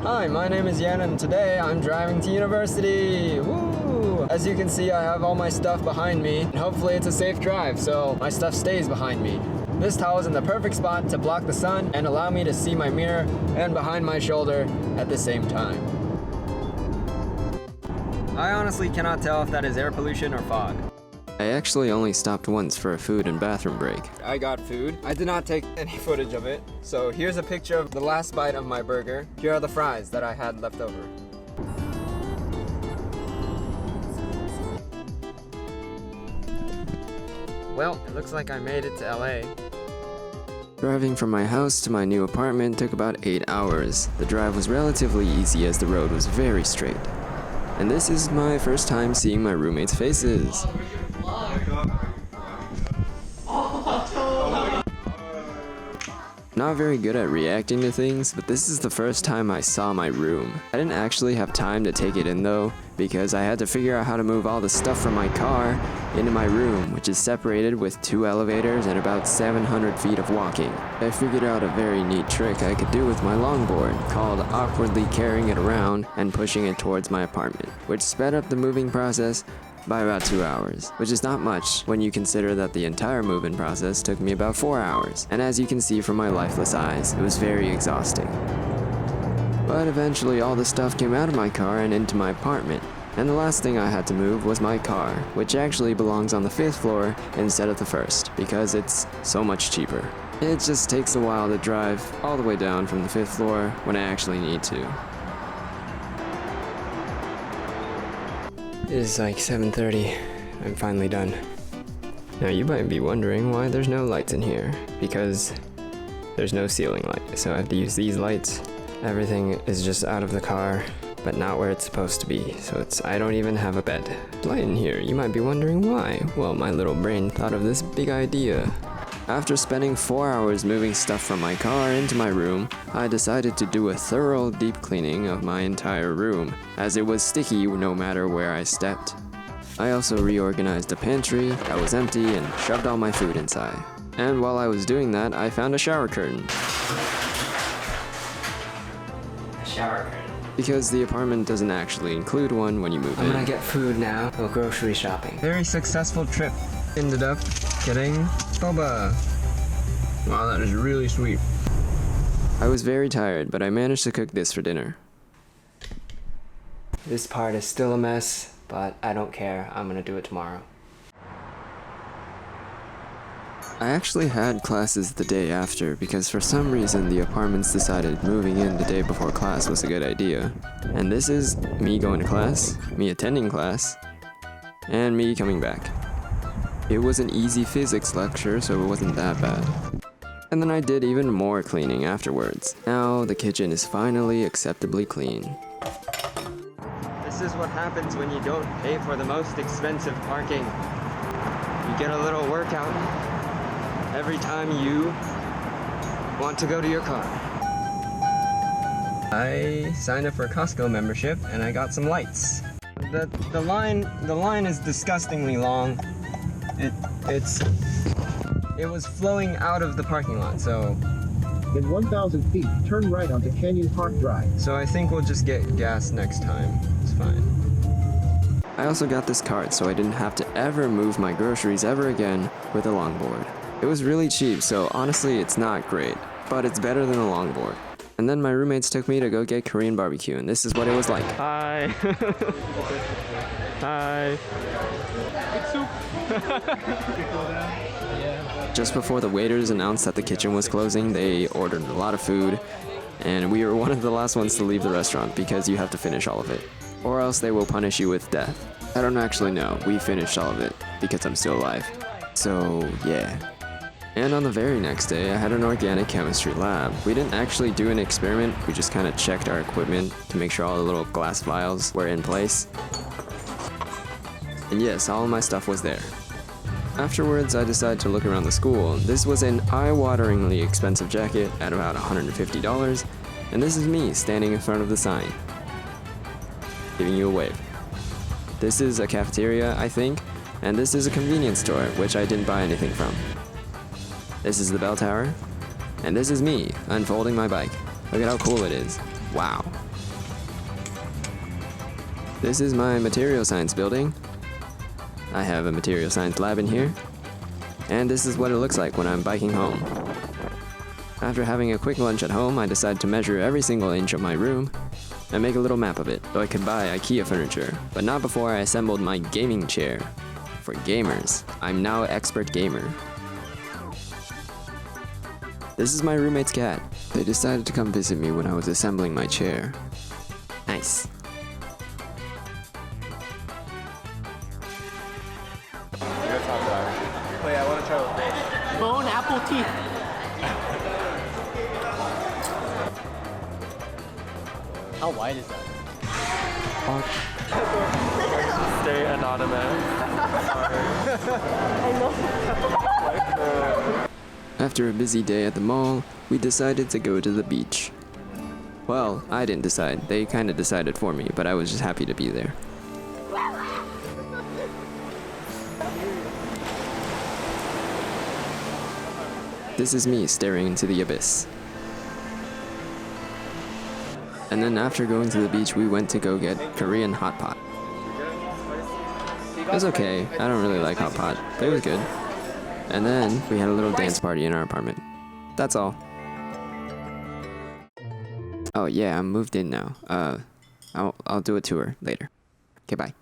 Hi, my name is Yan and today I'm driving to university. Woo! As you can see, I have all my stuff behind me and hopefully it's a safe drive so my stuff stays behind me. This towel is in the perfect spot to block the sun and allow me to see my mirror and behind my shoulder at the same time. I honestly cannot tell if that is air pollution or fog. I actually only stopped once for a food and bathroom break. I got food. I did not take any footage of it. So here's a picture of the last bite of my burger. Here are the fries that I had left over. Well, it looks like I made it to LA. Driving from my house to my new apartment took about 8 hours. The drive was relatively easy as the road was very straight. And this is my first time seeing my roommates' faces. Not very good at reacting to things, but this is the first time I saw my room. I didn't actually have time to take it in though, because I had to figure out how to move all the stuff from my car into my room, which is separated with 2 elevators and about 700 feet of walking. I figured out a very neat trick I could do with my longboard, called awkwardly carrying it around and pushing it towards my apartment, which sped up the moving process by about 2 hours, which is not much when you consider that the entire move-in process took me about 4 hours, and as you can see from my lifeless eyes, it was very exhausting. But eventually all the stuff came out of my car and into my apartment, and the last thing I had to move was my car, which actually belongs on the 5th floor instead of the 1st, because it's so much cheaper. It just takes a while to drive all the way down from the 5th floor when I actually need to. It is like 7:30. I'm finally done. Now you might be wondering why there's no lights in here, because there's no ceiling light, so I have to use these lights. Everything is just out of the car, but not where it's supposed to be, so I don't even have a bed. Light in here, you might be wondering why. Well, my little brain thought of this big idea. After spending 4 hours moving stuff from my car into my room, I decided to do a thorough deep cleaning of my entire room, as it was sticky no matter where I stepped. I also reorganized the pantry that was empty and shoved all my food inside. And while I was doing that, I found a shower curtain. A shower curtain. Because the apartment doesn't actually include one when you move in. I'm gonna get food now. Go grocery shopping. Very successful trip. Ended up getting boba. Wow, that is really sweet. I was very tired, but I managed to cook this for dinner. This part is still a mess, but I don't care. I'm gonna do it tomorrow. I actually had classes the day after because for some reason the apartments decided moving in the day before class was a good idea. And this is me going to class, me attending class, and me coming back. It was an easy physics lecture, so it wasn't that bad. And then I did even more cleaning afterwards. Now the kitchen is finally acceptably clean. This is what happens when you don't pay for the most expensive parking. You get a little workout every time you want to go to your car. I signed up for a Costco membership and I got some lights. The line is disgustingly long. It was flowing out of the parking lot, so in 1,000 feet, turn right onto Canyon Park Drive. So I think we'll just get gas next time. It's fine. I also got this cart so I didn't have to ever move my groceries ever again with a longboard. It was really cheap, so honestly it's not great, but it's better than a longboard. And then my roommates took me to go get Korean barbecue, and this is what it was like. Hi. Hi. Just before the waiters announced that the kitchen was closing, they ordered a lot of food, and we were one of the last ones to leave the restaurant because you have to finish all of it, or else they will punish you with death. I don't actually know, we finished all of it because I'm still alive. So yeah. And on the very next day, I had an organic chemistry lab. We didn't actually do an experiment, we just kind of checked our equipment to make sure all the little glass vials were in place. And yes, all of my stuff was there. Afterwards, I decided to look around the school. This was an eye-wateringly expensive jacket at about $150, and this is me standing in front of the sign, giving you a wave. This is a cafeteria, I think, and this is a convenience store, which I didn't buy anything from. This is the bell tower, and this is me unfolding my bike. Look at how cool it is. Wow. This is my material science building. I have a material science lab in here. And this is what it looks like when I'm biking home. After having a quick lunch at home, I decided to measure every single inch of my room and make a little map of it so I could buy IKEA furniture, but not before I assembled my gaming chair. For gamers, I'm now expert gamer. This is my roommate's cat. They decided to come visit me when I was assembling my chair. Nice. Wait, I want to try with this. Bone apple teeth. How wide is that? Stay anonymous. After a busy day at the mall, we decided to go to the beach. Well, I didn't decide. They kind of decided for me, but I was just happy to be there. This is me staring into the abyss. And then after going to the beach, we went to go get Korean hot pot. It was okay. I don't really like hot pot, but it was good. And then we had a little dance party in our apartment. That's all. Oh yeah, I'm moved in now. I'll do a tour later. Okay, bye.